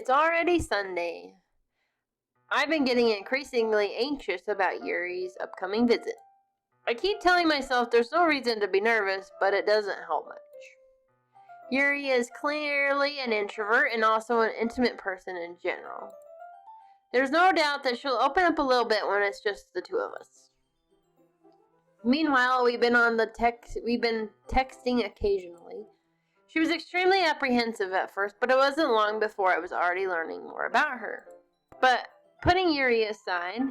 It's already Sunday. I've been getting increasingly anxious about Yuri's upcoming visit. I keep telling myself there's no reason to be nervous, but it doesn't help much. Yuri is clearly an introvert and also an intimate person in general. There's no doubt that she'll open up a little bit when it's just the two of us. Meanwhile, we've been texting occasionally. She was extremely apprehensive at first, but it wasn't long before I was already learning more about her. But putting Yuri aside,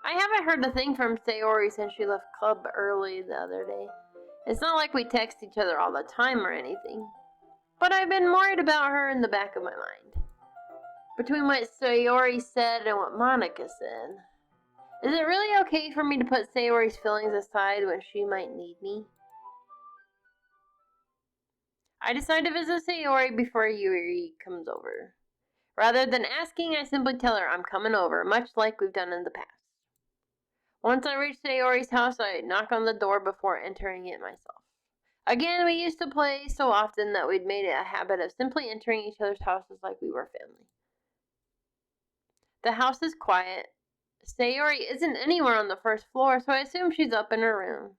I haven't heard a thing from Sayori since she left club early the other day. It's not like we text each other all the time or anything. But I've been worried about her in the back of my mind. Between what Sayori said and what Monica said, is it really okay for me to put Sayori's feelings aside when she might need me? I decide to visit Sayori before Yuri comes over. Rather than asking, I simply tell her I'm coming over, much like we've done in the past. Once I reach Sayori's house, I knock on the door before entering it myself. Again, we used to play so often that we'd made it a habit of simply entering each other's houses like we were family. The house is quiet. Sayori isn't anywhere on the first floor, so I assume she's up in her room.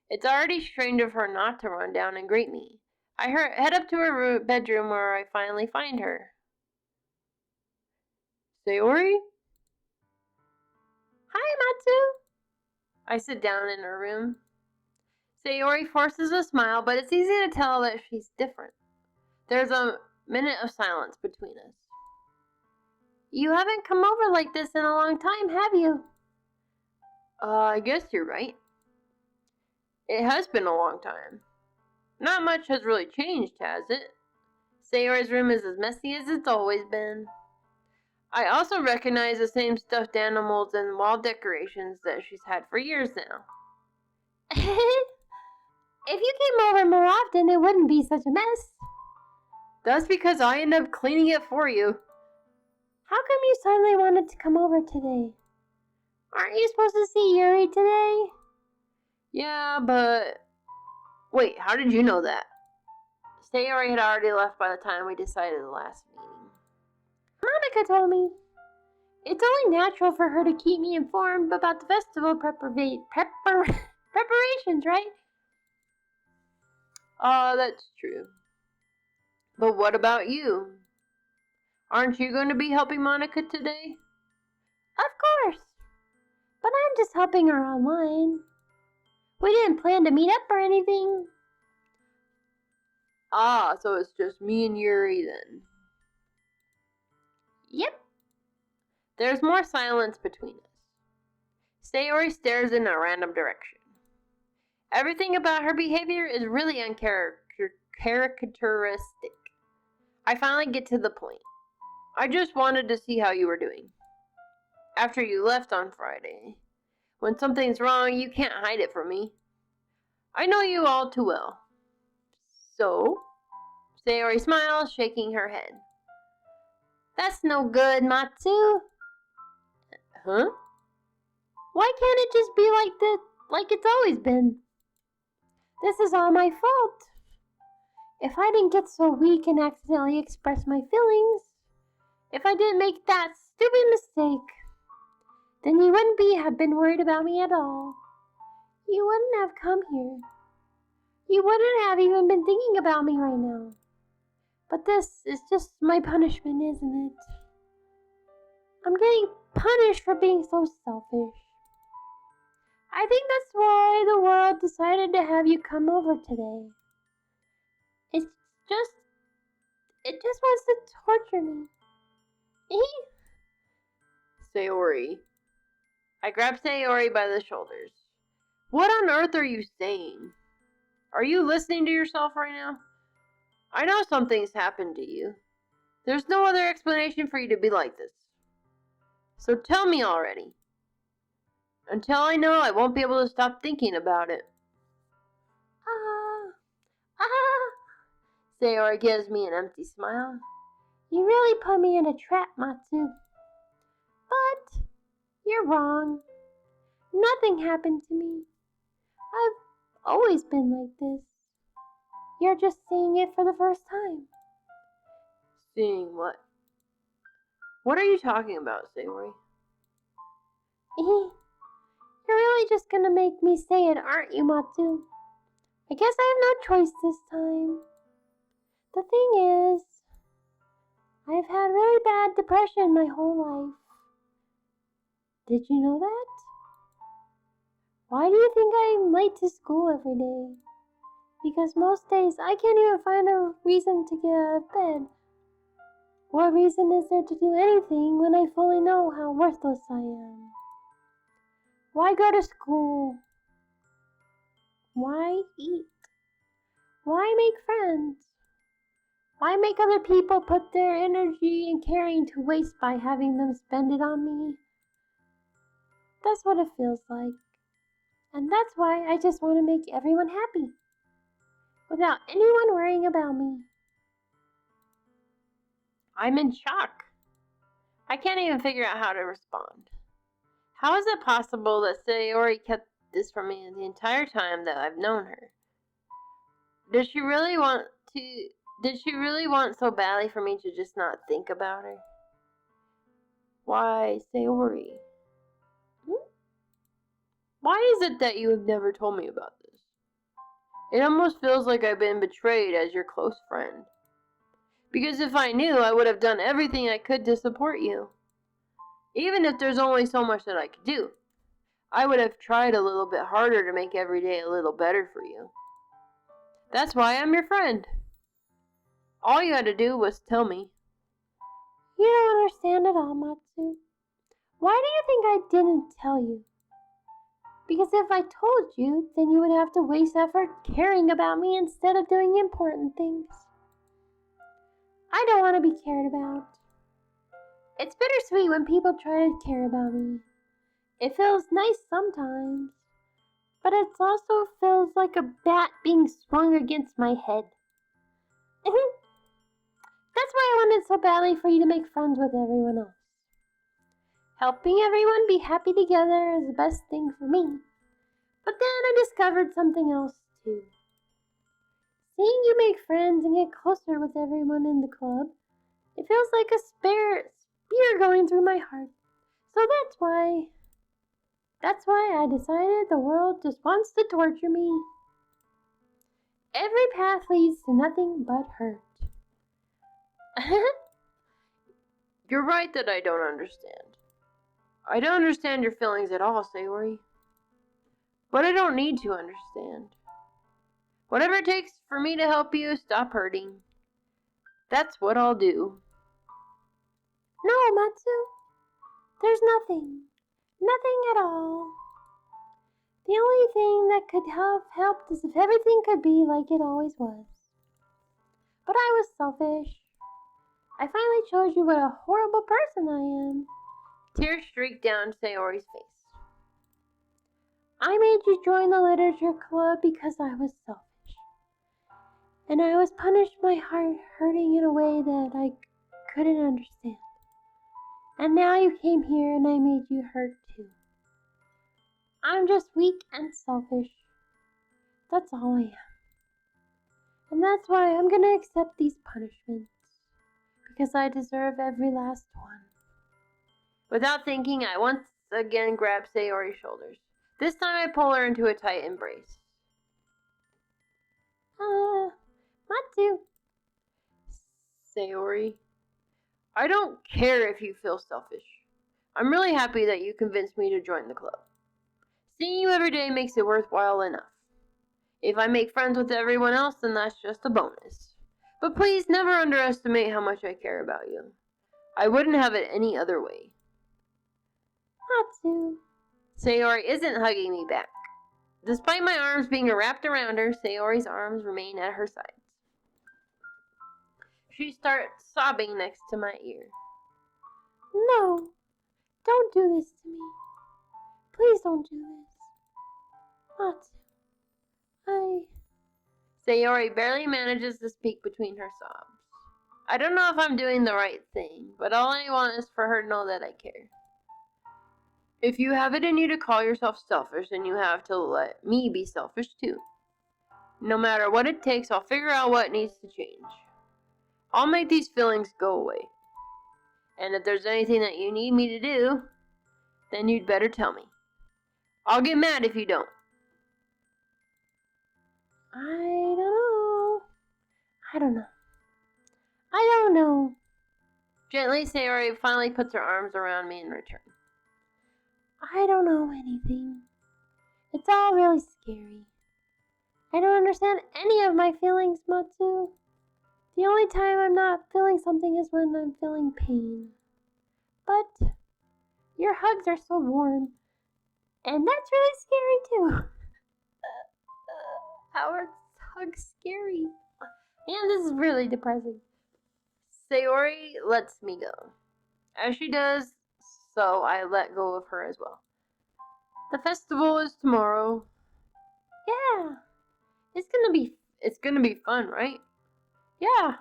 It's already strange of her not to run down and greet me. I head up to her bedroom where I finally find her. Sayori? Hi, Matsu! I sit down in her room. Sayori forces a smile, but it's easy to tell that she's different. There's a minute of silence between us. You haven't come over like this in a long time, have you? I guess you're right. It has been a long time. Not much has really changed, has it? Sayori's room is as messy as it's always been. I also recognize the same stuffed animals and wall decorations that she's had for years now. If you came over more often, it wouldn't be such a mess. That's because I end up cleaning it for you. How come you suddenly wanted to come over today? Aren't you supposed to see Yuri today? Yeah, but... Wait, how did you know that? Sayori had already left by the time we decided the last meeting. Monica told me. It's only natural for her to keep me informed about the festival preparations, right? That's true. But what about you? Aren't you going to be helping Monica today? Of course. But I'm just helping her online. We didn't plan to meet up or anything. So it's just me and Yuri then. Yep. There's more silence between us. Sayori stares in a random direction. Everything about her behavior is really caricaturistic. I finally get to the point. I just wanted to see how you were doing. After you left on Friday. When something's wrong, you can't hide it from me. I know you all too well. So? Sayori smiles, shaking her head. That's no good, Matsu. Huh? Why can't it just be like this, like it's always been? This is all my fault. If I didn't get so weak and accidentally express my feelings, if I didn't make that stupid mistake, then you wouldn't have been worried about me at all. You wouldn't have come here. You wouldn't have even been thinking about me right now. But this is just my punishment, isn't it? I'm getting punished for being so selfish. I think that's why the world decided to have you come over today. It just wants to torture me. Sayori. I grab Sayori by the shoulders. What on earth are you saying? Are you listening to yourself right now? I know something's happened to you. There's no other explanation for you to be like this. So tell me already. Until I know, I won't be able to stop thinking about it. Sayori gives me an empty smile. You really put me in a trap, Matsu. But you're wrong. Nothing happened to me. I've always been like this. You're just seeing it for the first time. Seeing what? What are you talking about, Sayori? You're really just gonna make me say it, aren't you, Matsu? I guess I have no choice this time. The thing is, I've had really bad depression my whole life. Did you know that? Why do you think I'm late to school every day? Because most days I can't even find a reason to get out of bed. What reason is there to do anything when I fully know how worthless I am? Why go to school? Why eat? Why make friends? Why make other people put their energy and caring to waste by having them spend it on me? That's what it feels like. And that's why I just want to make everyone happy. Without anyone worrying about me. I'm in shock. I can't even figure out how to respond. How is it possible that Sayori kept this from me the entire time that I've known her? Did she really want so badly for me to just not think about her? Why, Sayori? Why is it that you have never told me about this? It almost feels like I've been betrayed as your close friend. Because if I knew, I would have done everything I could to support you. Even if there's only so much that I could do, I would have tried a little bit harder to make every day a little better for you. That's why I'm your friend. All you had to do was tell me. You don't understand at all, Matsu. Why do you think I didn't tell you? Because if I told you, then you would have to waste effort caring about me instead of doing important things. I don't want to be cared about. It's bittersweet when people try to care about me. It feels nice sometimes, but it also feels like a bat being swung against my head. That's why I wanted so badly for you to make friends with everyone else. Helping everyone be happy together is the best thing for me. But then I discovered something else too. Seeing you make friends and get closer with everyone in the club, it feels like a spear going through my heart. So that's why I decided the world just wants to torture me. Every path leads to nothing but hurt. You're right that I don't understand. I don't understand your feelings at all, Sayori. But I don't need to understand. Whatever it takes for me to help you stop hurting, that's what I'll do. No, Matsu. There's nothing. Nothing at all. The only thing that could have helped is if everything could be like it always was. But I was selfish. I finally showed you what a horrible person I am. Tears streaked down Sayori's face. I made you join the literature club because I was selfish. And I was punished my heart hurting in a way that I couldn't understand. And now you came here and I made you hurt too. I'm just weak and selfish. That's all I am. And that's why I'm gonna accept these punishments. Because I deserve every last one. Without thinking, I once again grabbed Sayori's shoulders. This time I pull her into a tight embrace. Matsu. Sayori, I don't care if you feel selfish. I'm really happy that you convinced me to join the club. Seeing you every day makes it worthwhile enough. If I make friends with everyone else, then that's just a bonus. But please never underestimate how much I care about you. I wouldn't have it any other way. Matsu. Sayori isn't hugging me back. Despite my arms being wrapped around her, Sayori's arms remain at her sides. She starts sobbing next to my ear. No, don't do this to me. Please don't do this. Matsu. Sayori barely manages to speak between her sobs. I don't know if I'm doing the right thing, but all I want is for her to know that I care. If you have it in you to call yourself selfish, then you have to let me be selfish too. No matter what it takes, I'll figure out what needs to change. I'll make these feelings go away. And if there's anything that you need me to do, then you'd better tell me. I'll get mad if you don't. I don't know. I don't know. I don't know. Gently, Sayori finally puts her arms around me in return. I don't know anything. It's all really scary. I don't understand any of my feelings, Matsu. The only time I'm not feeling something is when I'm feeling pain. But your hugs are so warm. And that's really scary too. How are hugs scary? Man, this is really depressing. Sayori lets me go. As she does, so I let go of her as well. The festival is tomorrow. Yeah. It's gonna be fun, right? Yeah.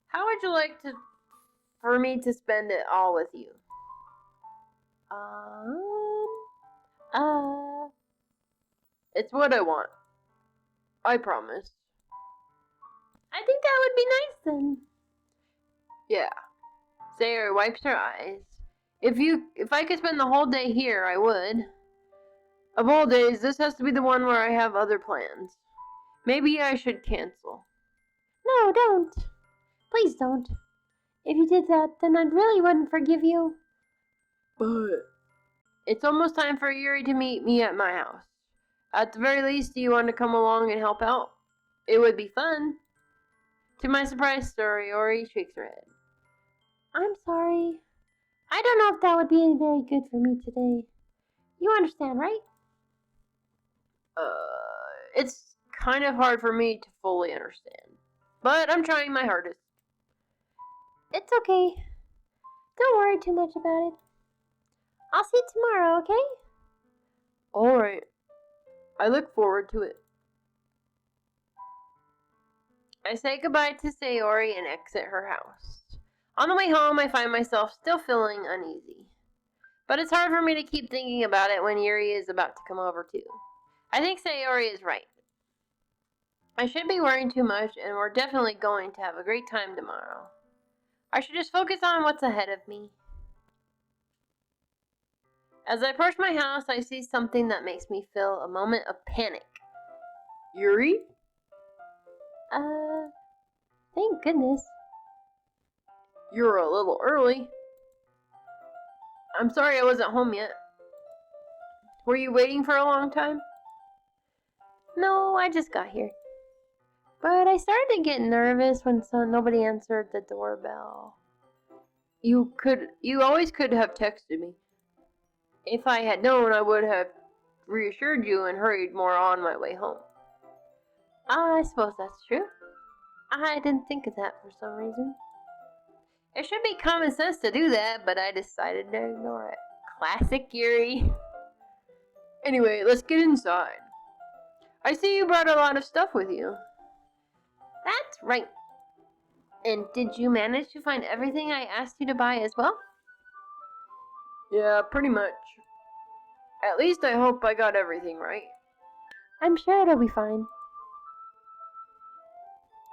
How would you like for me to spend it all with you? It's what I want. I promise. I think that would be nice then. Yeah. Sayori wipes her eyes. If I could spend the whole day here, I would. Of all days, this has to be the one where I have other plans. Maybe I should cancel. No, don't. Please don't. If you did that, then I really wouldn't forgive you. But it's almost time for Yuri to meet me at my house. At the very least, do you want to come along and help out? It would be fun. To my surprise, Sayori shakes her head. I'm sorry. I don't know if that would be very good for me today. You understand, right? It's kind of hard for me to fully understand. But I'm trying my hardest. It's okay. Don't worry too much about it. I'll see you tomorrow, okay? Alright. I look forward to it. I say goodbye to Sayori and exit her house. On the way home, I find myself still feeling uneasy. But it's hard for me to keep thinking about it when Yuri is about to come over too. I think Sayori is right. I shouldn't be worrying too much, and we're definitely going to have a great time tomorrow. I should just focus on what's ahead of me. As I approach my house, I see something that makes me feel a moment of panic. Yuri? Thank goodness. You're a little early. I'm sorry I wasn't home yet. Were you waiting for a long time? No, I just got here. But I started to get nervous when nobody answered the doorbell. You always could have texted me. If I had known, I would have reassured you and hurried more on my way home. I suppose that's true. I didn't think of that for some reason. It should be common sense to do that, but I decided to ignore it. Classic Yuri. Anyway, let's get inside. I see you brought a lot of stuff with you. That's right. And did you manage to find everything I asked you to buy as well? Yeah, pretty much. At least I hope I got everything right. I'm sure it'll be fine.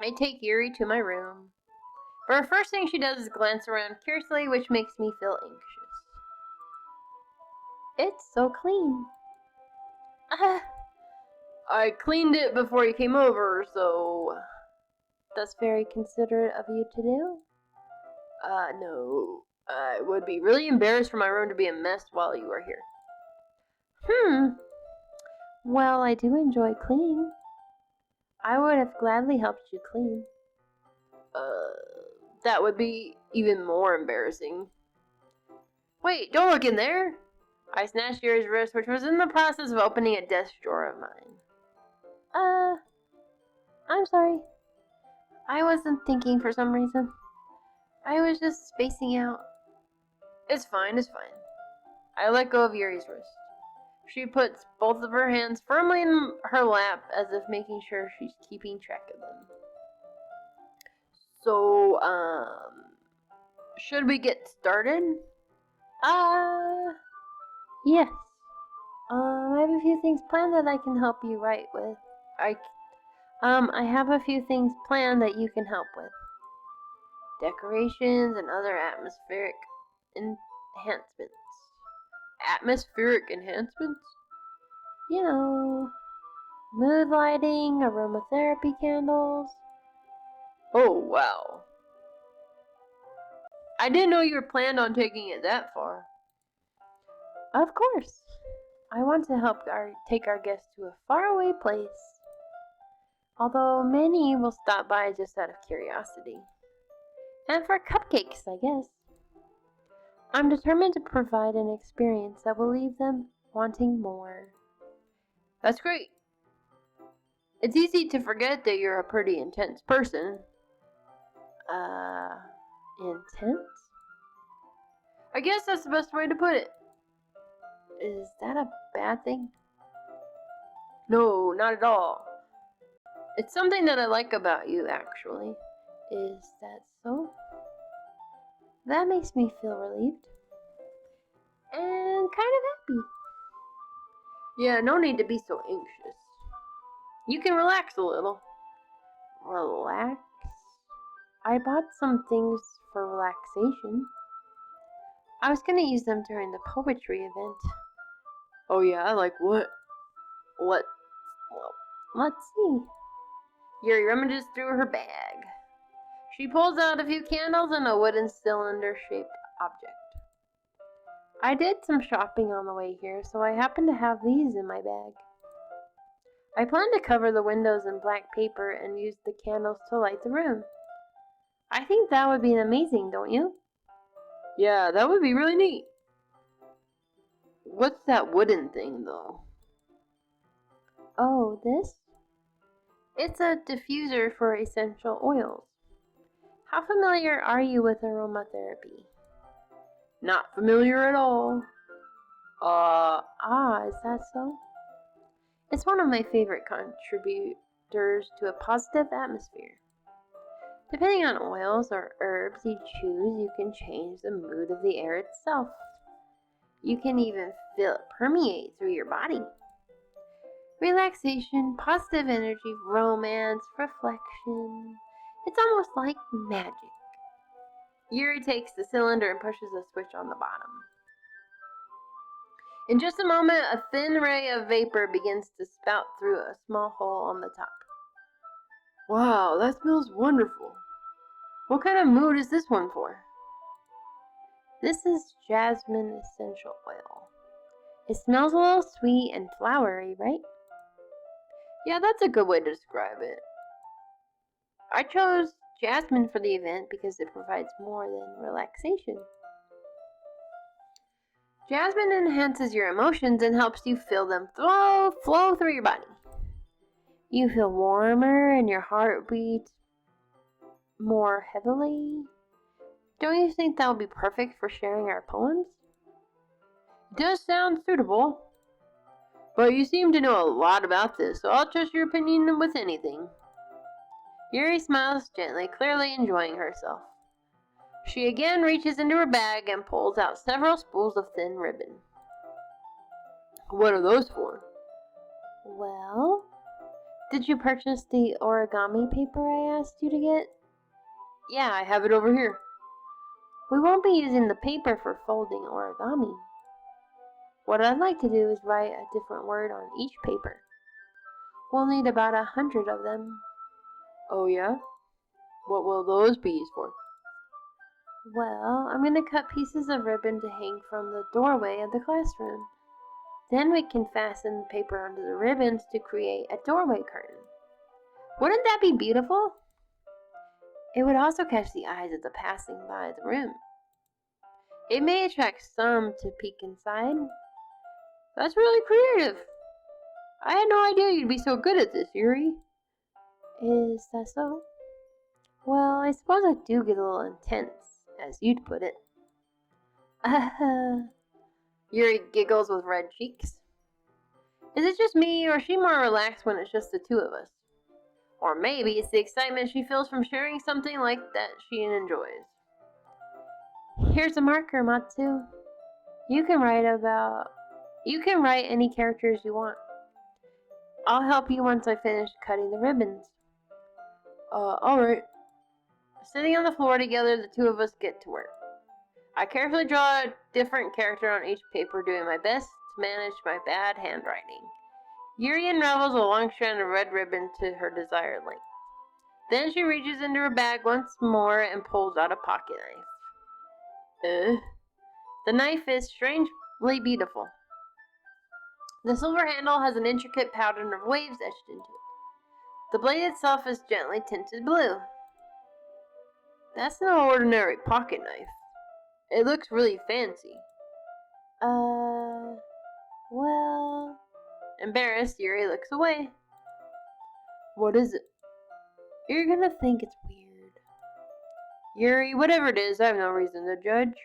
I take Yuri to my room. But the first thing she does is glance around curiously, which makes me feel anxious. It's so clean. I cleaned it before you came over, so... That's very considerate of you to do. No. I would be really embarrassed for my room to be a mess while you are here. Well, I do enjoy cleaning. I would have gladly helped you clean. That would be even more embarrassing. Wait, don't look in there! I snatched Yuri's wrist, which was in the process of opening a desk drawer of mine. I'm sorry. I wasn't thinking for some reason. I was just spacing out. It's fine. I let go of Yuri's wrist. She puts both of her hands firmly in her lap as if making sure she's keeping track of them. So, should we get started? Yes. I have a few things planned that I can help you right with. I have a few things planned that you can help with. decorations, and other atmospheric enhancements. Atmospheric enhancements? You know, mood lighting, aromatherapy candles. Oh, wow. I didn't know you were planned on taking it that far. Of course. I want to help take our guests to a faraway place. Although many will stop by just out of curiosity. And for cupcakes, I guess. I'm determined to provide an experience that will leave them wanting more. That's great. It's easy to forget that you're a pretty intense person. Intense? I guess that's the best way to put it. Is that a bad thing? No, not at all. It's something that I like about you, actually. Is that so? That makes me feel relieved. And kind of happy. Yeah, no need to be so anxious. You can relax a little. Relax? I bought some things for relaxation. I was gonna use them during the poetry event. Oh yeah, like what? What? Well, let's see. Yuri rummages through her bag. She pulls out a few candles and a wooden cylinder-shaped object. I did some shopping on the way here, so I happen to have these in my bag. I plan to cover the windows in black paper and use the candles to light the room. I think that would be amazing, don't you? Yeah, that would be really neat. What's that wooden thing, though? Oh, this? It's a diffuser for essential oils. How familiar are you with aromatherapy? Not familiar at all. Is that so? It's one of my favorite contributors to a positive atmosphere. Depending on oils or herbs you choose, you can change the mood of the air itself. You can even feel it permeate through your body. Relaxation, positive energy, romance, reflection. It's almost like magic. Yuri takes the cylinder and pushes a switch on the bottom. In just a moment, a thin ray of vapor begins to spout through a small hole on the top. Wow, that smells wonderful. What kind of mood is this one for? This is jasmine essential oil. It smells a little sweet and flowery, right? Yeah, that's a good way to describe it. I chose jasmine for the event because it provides more than relaxation. Jasmine enhances your emotions and helps you feel them flow through your body. You feel warmer and your heart beats more heavily. Don't you think that would be perfect for sharing our poems? It does sound suitable. But you seem to know a lot about this, so I'll trust your opinion with anything. Yuri smiles gently, clearly enjoying herself. She again reaches into her bag and pulls out several spools of thin ribbon. What are those for? Well, did you purchase the origami paper I asked you to get? Yeah, I have it over here. We won't be using the paper for folding origami. What I'd like to do is write a different word on each paper. We'll need about 100 of them. Oh yeah? What will those be used for? Well, I'm going to cut pieces of ribbon to hang from the doorway of the classroom. Then we can fasten the paper onto the ribbons to create a doorway curtain. Wouldn't that be beautiful? It would also catch the eyes of the passing by the room. It may attract some to peek inside. That's really creative. I had no idea you'd be so good at this, Yuri. Is that so? Well, I suppose I do get a little intense, as you'd put it. Yuri giggles with red cheeks. Is it just me, or is she more relaxed when it's just the two of us? Or maybe it's the excitement she feels from sharing something like that she enjoys. Here's a marker, Matsu. You can write any characters you want. I'll help you once I finish cutting the ribbons. Alright. Sitting on the floor together, the two of us get to work. I carefully draw a different character on each paper, doing my best to manage my bad handwriting. Yuri unravels a long strand of red ribbon to her desired length. Then she reaches into her bag once more and pulls out a pocket knife. The knife is strangely beautiful. The silver handle has an intricate pattern of waves etched into it. The blade itself is gently tinted blue. That's no ordinary pocket knife. It looks really fancy. Well... Embarrassed, Yuri looks away. What is it? You're gonna think it's weird. Yuri, whatever it is, I have no reason to judge.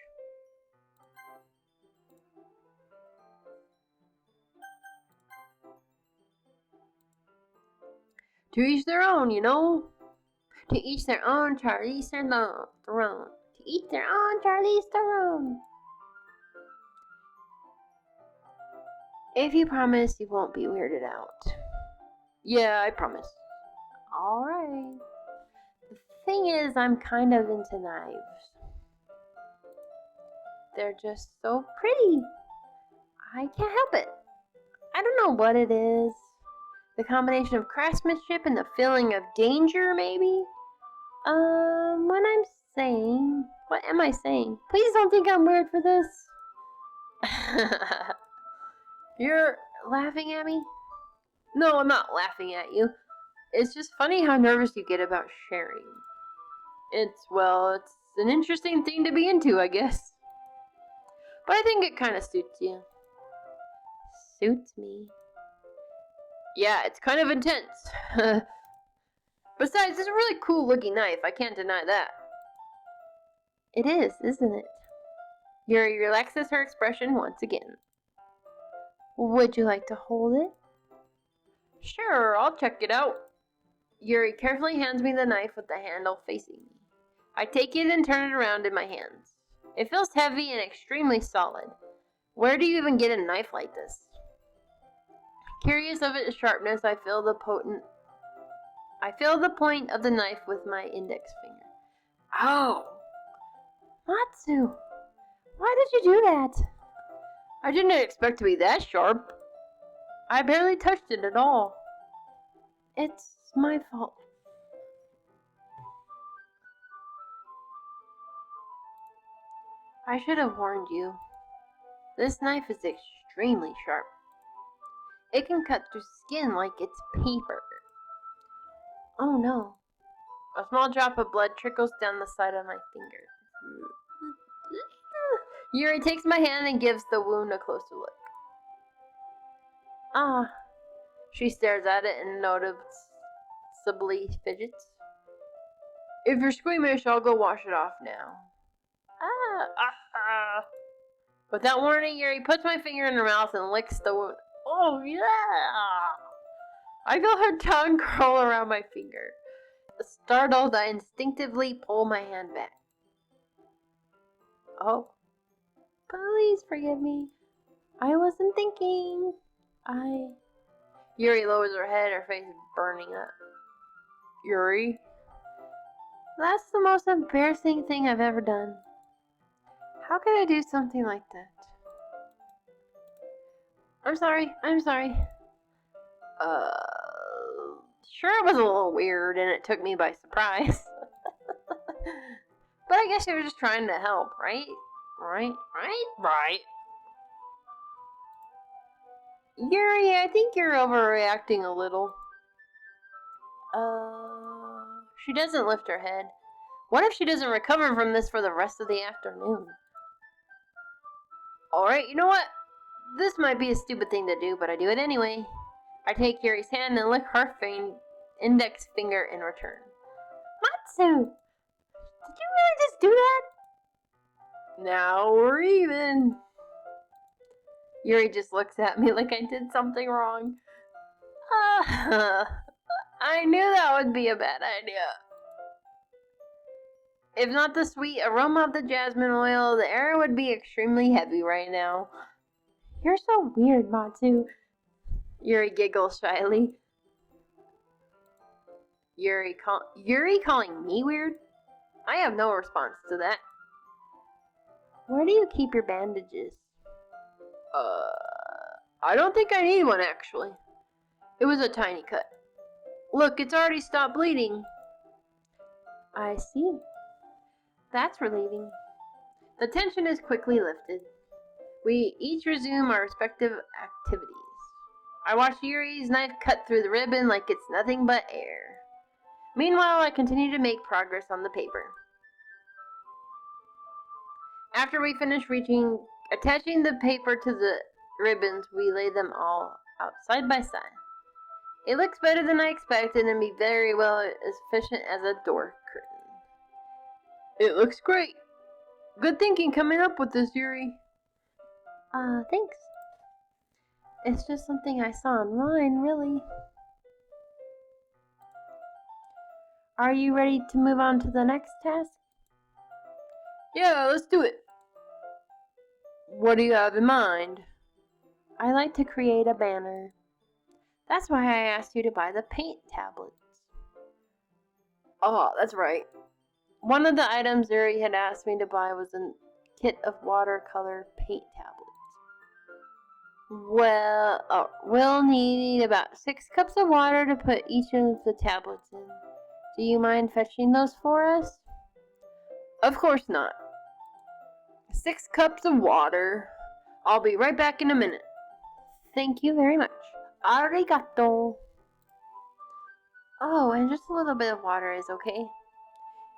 To each their own, you know? To each their own, Charlize Theron. To each their own, Charlize Theron. If you promise you won't be weirded out. Yeah, I promise. Alright. The thing is, I'm kind of into knives. They're just so pretty. I can't help it. I don't know what it is. The combination of craftsmanship and the feeling of danger, maybe? What am I saying? Please don't think I'm weird for this. You're laughing at me? No, I'm not laughing at you. It's just funny how nervous you get about sharing. It's an interesting thing to be into, I guess. But I think it kind of suits you. Suits me? Yeah, it's kind of intense. Besides, it's a really cool looking knife. I can't deny that. It is, isn't it? Yuri relaxes her expression once again. Would you like to hold it? Sure, I'll check it out. Yuri carefully hands me the knife with the handle facing me. I take it and turn it around in my hands. It feels heavy and extremely solid. Where do you even get a knife like this? Curious of its sharpness, I feel the point of the knife with my index finger. Ow! Matsu! Why did you do that? I didn't expect to be that sharp. I barely touched it at all. It's my fault. I should have warned you. This knife is extremely sharp. It can cut through skin like it's paper. Oh no. A small drop of blood trickles down the side of my finger. Yuri takes my hand and gives the wound a closer look. Ah. She stares at it and noticeably fidgets. If you're squeamish, I'll go wash it off now. Without warning, Yuri puts my finger in her mouth and licks the wound. Oh, yeah! I feel her tongue curl around my finger. Startled, I instinctively pull my hand back. Oh. Please forgive me. I wasn't thinking. Yuri lowers her head, her face burning up. Yuri? That's the most embarrassing thing I've ever done. How could I do something like that? I'm sorry. Sure, it was a little weird and it took me by surprise. But I guess you were just trying to help, right? Right. Yuri, I think you're overreacting a little. She doesn't lift her head. What if she doesn't recover from this for the rest of the afternoon? Alright, you know what? This might be a stupid thing to do, but I do it anyway. I take Yuri's hand and lick her index finger in return. Matsu! Did you really just do that? Now we're even. Yuri just looks at me like I did something wrong. I knew that would be a bad idea. If not the sweet aroma of the jasmine oil, the air would be extremely heavy right now. You're so weird, Matsu. Yuri giggles shyly. Yuri calling me weird? I have no response to that. Where do you keep your bandages? I don't think I need one actually. It was a tiny cut. Look, it's already stopped bleeding. I see. That's relieving. The tension is quickly lifted. We each resume our respective activities. I watch Yuri's knife cut through the ribbon like it's nothing but air. Meanwhile, I continue to make progress on the paper. After we finish attaching the paper to the ribbons, we lay them all out side by side. It looks better than I expected and be very well as efficient as a door curtain. It looks great. Good thinking coming up with this, Yuri. Thanks. It's just something I saw online, really. Are you ready to move on to the next task? Yeah, let's do it. What do you have in mind? I like to create a banner. That's why I asked you to buy the paint tablets. Oh, that's right. One of the items Yuri had asked me to buy was a kit of watercolor paint tablets. We'll need about 6 cups of water to put each of the tablets in. Do you mind fetching those for us? Of course not. 6 cups of water. I'll be right back in a minute. Thank you very much. Arigato. Oh, and just a little bit of water is okay.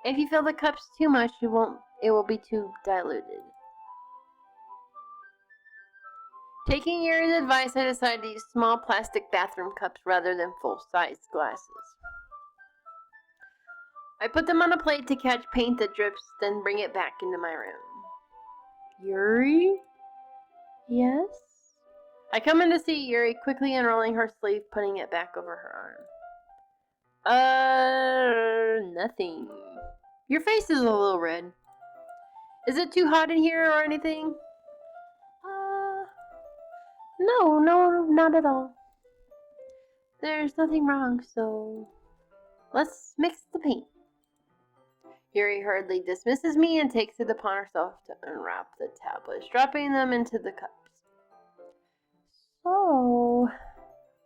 If you fill the cups too much, it will be too diluted. Taking Yuri's advice, I decided to use small plastic bathroom cups rather than full-sized glasses. I put them on a plate to catch paint that drips, then bring it back into my room. Yuri? Yes? I come in to see Yuri quickly unrolling her sleeve, putting it back over her arm. Nothing. Your face is a little red. Is it too hot in here or anything? No, not at all. There's nothing wrong, so let's mix the paint. Yuri hurriedly dismisses me and takes it upon herself to unwrap the tablets, dropping them into the cups. So,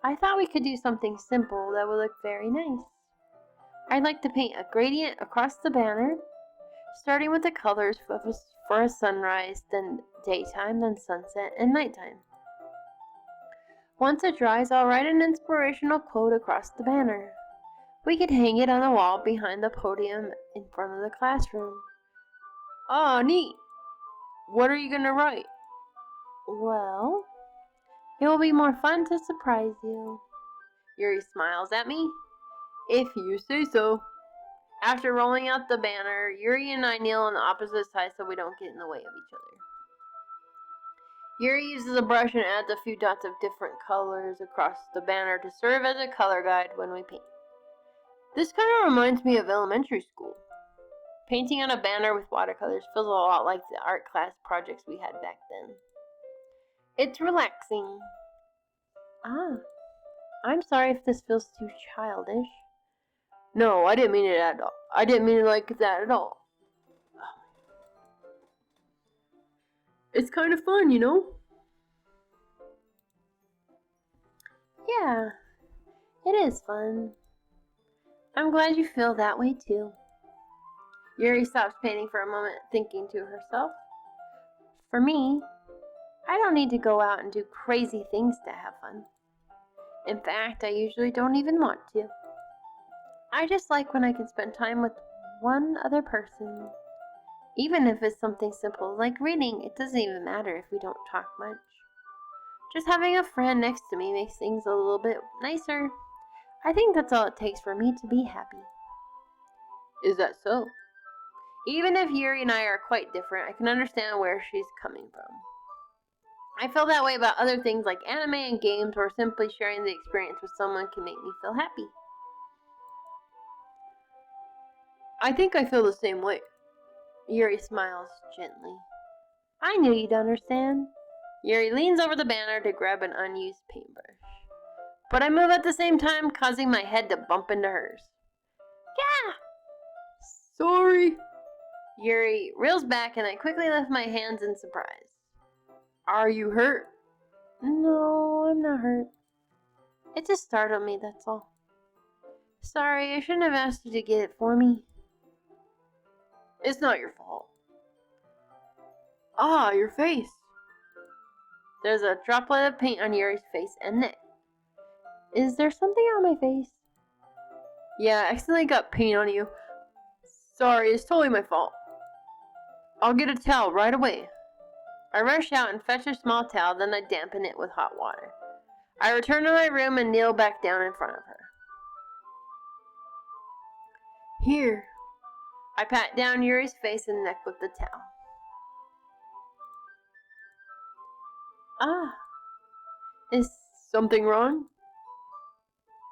I thought we could do something simple that would look very nice. I'd like to paint a gradient across the banner, starting with the colors for a sunrise, then daytime, then sunset, and nighttime. Once it dries, I'll write an inspirational quote across the banner. We could hang it on the wall behind the podium in front of the classroom. Oh, neat. What are you going to write? Well, it will be more fun to surprise you. Yuri smiles at me. If you say so. After rolling out the banner, Yuri and I kneel on the opposite side so we don't get in the way of each other. Yuri uses a brush and adds a few dots of different colors across the banner to serve as a color guide when we paint. This kind of reminds me of elementary school. Painting on a banner with watercolors feels a lot like the art class projects we had back then. It's relaxing. I'm sorry if this feels too childish. No, I didn't mean it at all. I didn't mean it like that at all. It's kind of fun, you know? Yeah, it is fun. I'm glad you feel that way too. Yuri stops painting for a moment, thinking to herself. For me, I don't need to go out and do crazy things to have fun. In fact, I usually don't even want to. I just like when I can spend time with one other person. Even if it's something simple like reading, it doesn't even matter if we don't talk much. Just having a friend next to me makes things a little bit nicer. I think that's all it takes for me to be happy. Is that so? Even if Yuri and I are quite different, I can understand where she's coming from. I feel that way about other things like anime and games, where simply sharing the experience with someone can make me feel happy. I think I feel the same way. Yuri smiles gently. I knew you'd understand. Yuri leans over the banner to grab an unused paintbrush. But I move at the same time, causing my head to bump into hers. Yeah! Sorry. Yuri reels back and I quickly lift my hands in surprise. Are you hurt? No, I'm not hurt. It just startled me, that's all. Sorry, I shouldn't have asked you to get it for me. It's not your fault. Ah, your face. There's a droplet of paint on Yuri's face and neck. Is there something on my face? Yeah, I accidentally got paint on you. Sorry, it's totally my fault. I'll get a towel right away. I rush out and fetch a small towel, then I dampen it with hot water. I return to my room and kneel back down in front of her. Here. I pat down Yuri's face and neck with the towel. Ah. Is something wrong?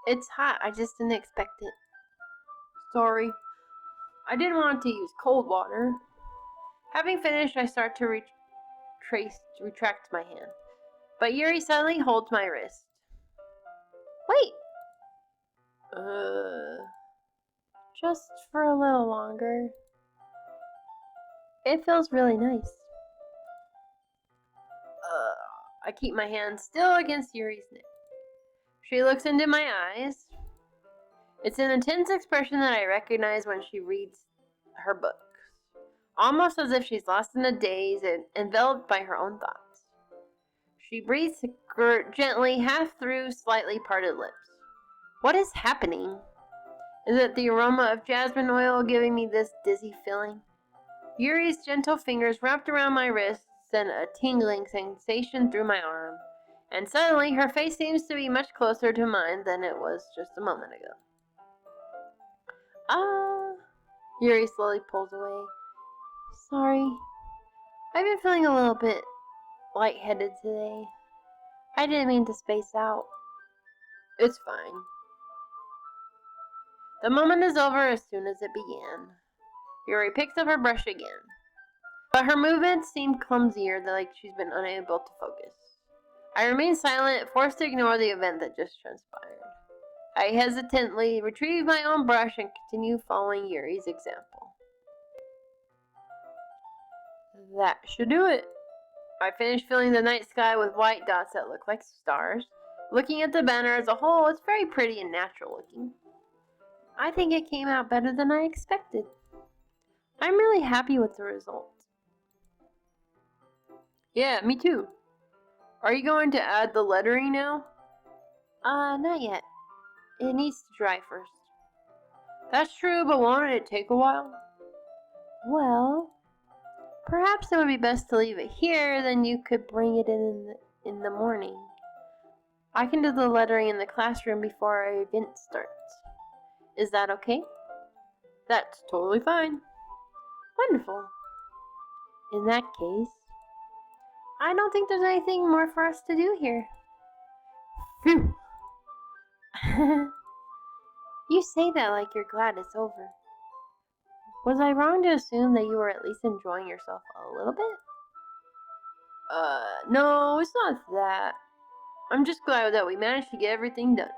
It's hot. I just didn't expect it. Sorry. I didn't want to use cold water. Having finished, I start to retract my hand. But Yuri suddenly holds my wrist. Wait! Uh... Just for a little longer. It feels really nice. I keep my hand still against Yuri's neck. She looks into my eyes. It's an intense expression that I recognize when she reads her books. Almost as if she's lost in a daze and enveloped by her own thoughts. She breathes gently, half through slightly parted lips. What is happening? Is it the aroma of jasmine oil giving me this dizzy feeling? Yuri's gentle fingers wrapped around my wrist send a tingling sensation through my arm, and suddenly her face seems to be much closer to mine than it was just a moment ago. Ah, Yuri slowly pulls away. Sorry. I've been feeling a little bit lightheaded today. I didn't mean to space out. It's fine. The moment is over as soon as it began. Yuri picks up her brush again. But her movements seem clumsier, like she's been unable to focus. I remain silent, forced to ignore the event that just transpired. I hesitantly retrieve my own brush and continue following Yuri's example. That should do it. I finish filling the night sky with white dots that look like stars. Looking at the banner as a whole, it's very pretty and natural looking. I think it came out better than I expected. I'm really happy with the result. Yeah, me too. Are you going to add the lettering now? Not yet. It needs to dry first. That's true, but won't it take a while? Well, perhaps it would be best to leave it here, then you could bring it in the morning. I can do the lettering in the classroom before our event starts. Is that okay? That's totally fine. Wonderful. In that case, I don't think there's anything more for us to do here. Phew. You say that like you're glad it's over. Was I wrong to assume that you were at least enjoying yourself a little bit? No, it's not that. I'm just glad that we managed to get everything done.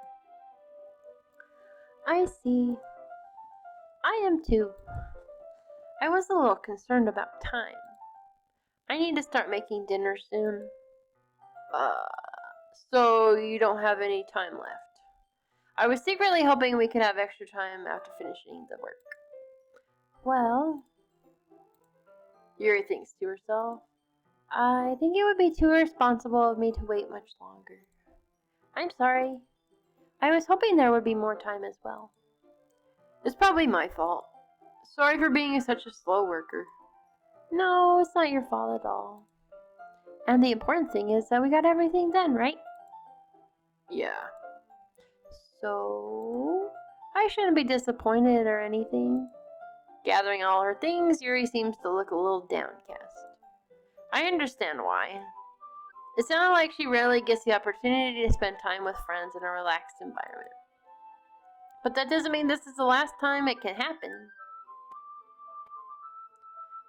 I see. I am too. I was a little concerned about time. I need to start making dinner soon. So you don't have any time left. I was secretly hoping we could have extra time after finishing the work. Well, Yuri thinks to herself. I think it would be too irresponsible of me to wait much longer. I'm sorry. I was hoping there would be more time as well. It's probably my fault. Sorry for being such a slow worker. No, it's not your fault at all. And the important thing is that we got everything done, right? Yeah. So, I shouldn't be disappointed or anything. Gathering all her things, Yuri seems to look a little downcast. I understand why. It sounded like she rarely gets the opportunity to spend time with friends in a relaxed environment. But that doesn't mean this is the last time it can happen.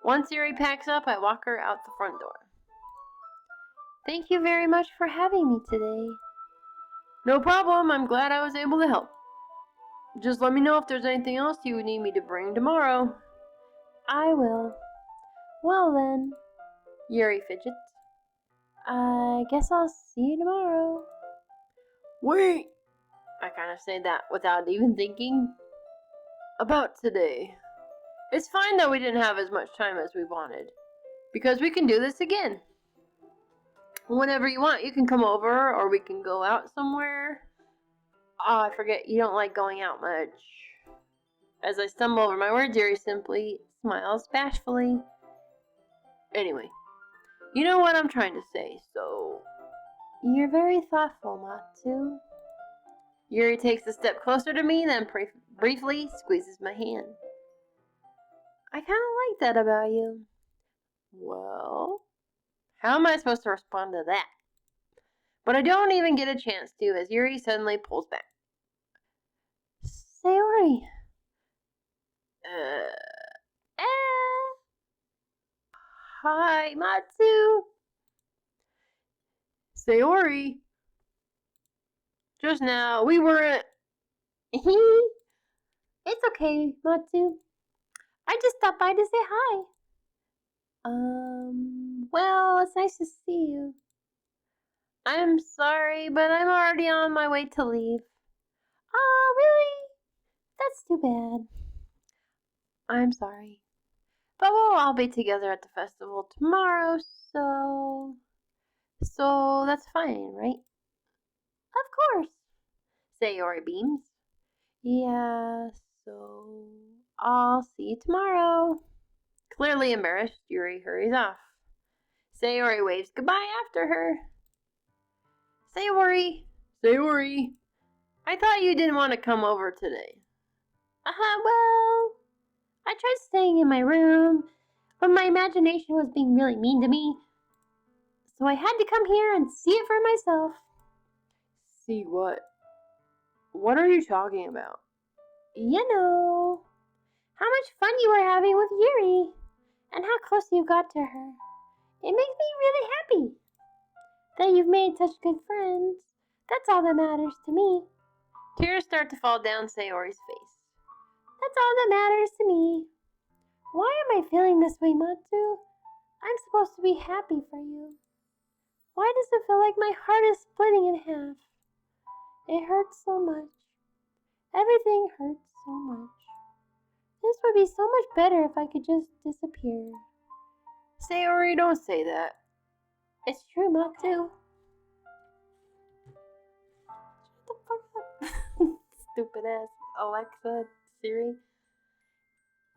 Once Yuri packs up, I walk her out the front door. Thank you very much for having me today. No problem, I'm glad I was able to help. Just let me know if there's anything else you would need me to bring tomorrow. I will. Well then, Yuri fidgets. I guess I'll see you tomorrow. Wait! I kind of say that without even thinking. About today. It's fine that we didn't have as much time as we wanted. Because we can do this again. Whenever you want, you can come over or we can go out somewhere. Oh, I forget, you don't like going out much. As I stumble over my words, Yuri simply smiles bashfully. Anyway, you know what I'm trying to say, so... You're very thoughtful, Matsu. Yuri takes a step closer to me, then briefly squeezes my hand. I kind of like that about you. Well, how am I supposed to respond to that? But I don't even get a chance to, as Yuri suddenly pulls back. Sayori. Hi, Matsu. Sayori. Just now, we weren't... It's okay, Matsu. I just stopped by to say hi. Well, it's nice to see you. I'm sorry, but I'm already on my way to leave. Oh, really? That's too bad. I'm sorry. But we'll all be together at the festival tomorrow, so... So that's fine, right? Of course. Sayori beams. Yeah, so... I'll see you tomorrow. Clearly embarrassed, Yuri hurries off. Sayori waves goodbye after her. Sayori! Sayori! I thought you didn't want to come over today. Well, I tried staying in my room, but my imagination was being really mean to me. So I had to come here and see it for myself. See what? What are you talking about? You know, how much fun you were having with Yuri, and how close you got to her. It makes me really happy that you've made such good friends. That's all that matters to me. Tears start to fall down Sayori's face. That's all that matters to me. Why am I feeling this way, Matsu? I'm supposed to be happy for you. Why does it feel like my heart is splitting in half? It hurts so much. Everything hurts so much. This would be so much better if I could just disappear. Sayori, don't say that. It's true, Matsu. Shut the fuck up. Stupid ass Alexa, Siri.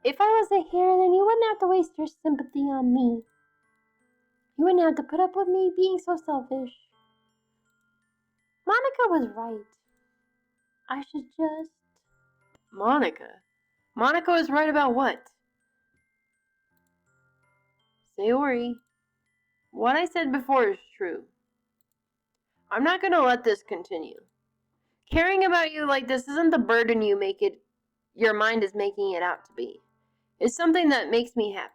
If I wasn't here, then you wouldn't have to waste your sympathy on me. You wouldn't have to put up with me being so selfish. Monica was right. I should just... Monica? Monica was right about what? Sayori, what I said before is true. I'm not gonna let this continue. Caring about you like this isn't the burden your mind is making it out to be. It's something that makes me happy.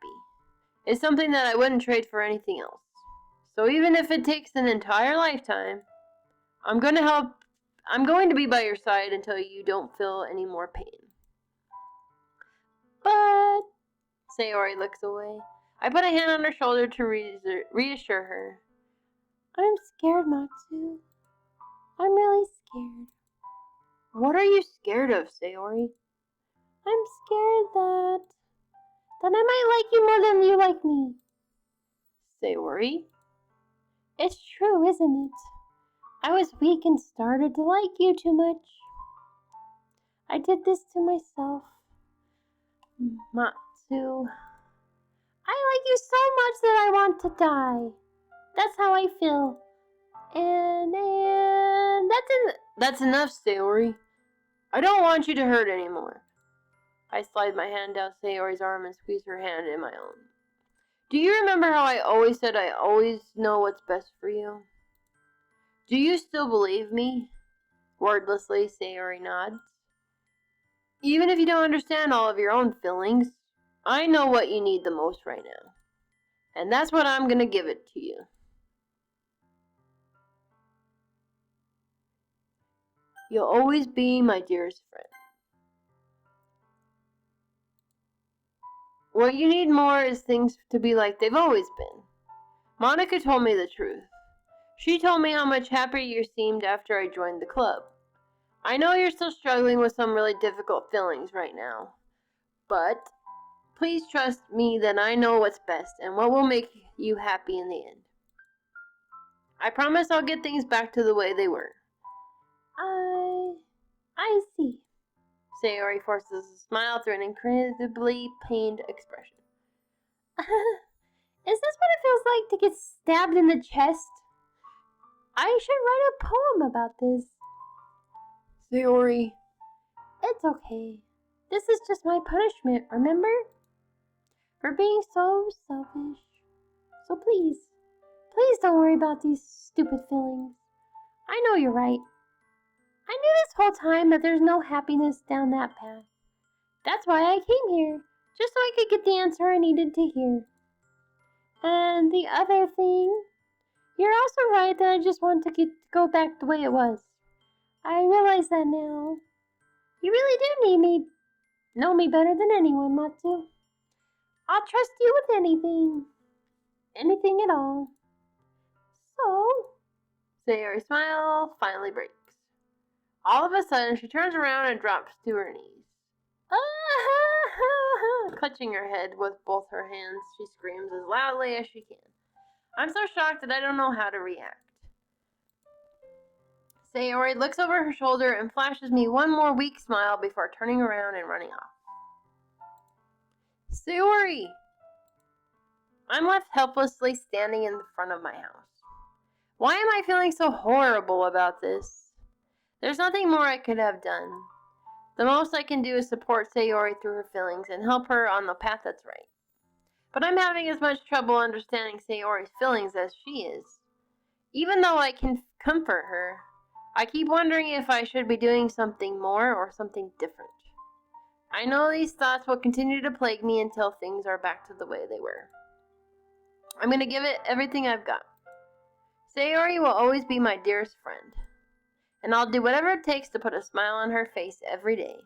It's something that I wouldn't trade for anything else. So even if it takes an entire lifetime, I'm going to be by your side until you don't feel any more pain. But, Sayori looks away. I put a hand on her shoulder to reassure her. I'm scared, Matsu. I'm really scared. What are you scared of, Sayori? I'm scared that I might like you more than you like me. Sayori? It's true, isn't it? I was weak and started to like you too much. I did this to myself. Matsu. I like you so much that I want to die. That's how I feel. And that's enough, Sayori. I don't want you to hurt anymore. I slide my hand down Sayori's arm and squeeze her hand in my own. Do you remember how I always said I always know what's best for you? Do you still believe me? Wordlessly, Sayori nods. Even if you don't understand all of your own feelings, I know what you need the most right now. And that's what I'm gonna give it to you. You'll always be my dearest friend. What you need more is things to be like they've always been. Monica told me the truth. She told me how much happier you seemed after I joined the club. I know you're still struggling with some really difficult feelings right now, but please trust me that I know what's best and what will make you happy in the end. I promise I'll get things back to the way they were. I see. Sayori forces a smile through an incredibly pained expression. Is this what it feels like to get stabbed in the chest? I should write a poem about this. Sayori. It's okay. This is just my punishment, remember? For being so selfish. So please don't worry about these stupid feelings. I know you're right. I knew this whole time that there's no happiness down that path. That's why I came here, just so I could get the answer I needed to hear. And the other thing, you're also right that I just want to go back the way it was. I realize that now. You really do know me better than anyone, Matsu. I'll trust you with anything. Anything at all. So, Sayori's smile finally breaks. All of a sudden, she turns around and drops to her knees. Clutching her head with both her hands, she screams as loudly as she can. I'm so shocked that I don't know how to react. Sayori looks over her shoulder and flashes me one more weak smile before turning around and running off. Sayori! I'm left helplessly standing in the front of my house. Why am I feeling so horrible about this? There's nothing more I could have done. The most I can do is support Sayori through her feelings and help her on the path that's right. But I'm having as much trouble understanding Sayori's feelings as she is. Even though I can comfort her, I keep wondering if I should be doing something more or something different. I know these thoughts will continue to plague me until things are back to the way they were. I'm going to give it everything I've got. Sayori will always be my dearest friend, and I'll do whatever it takes to put a smile on her face every day.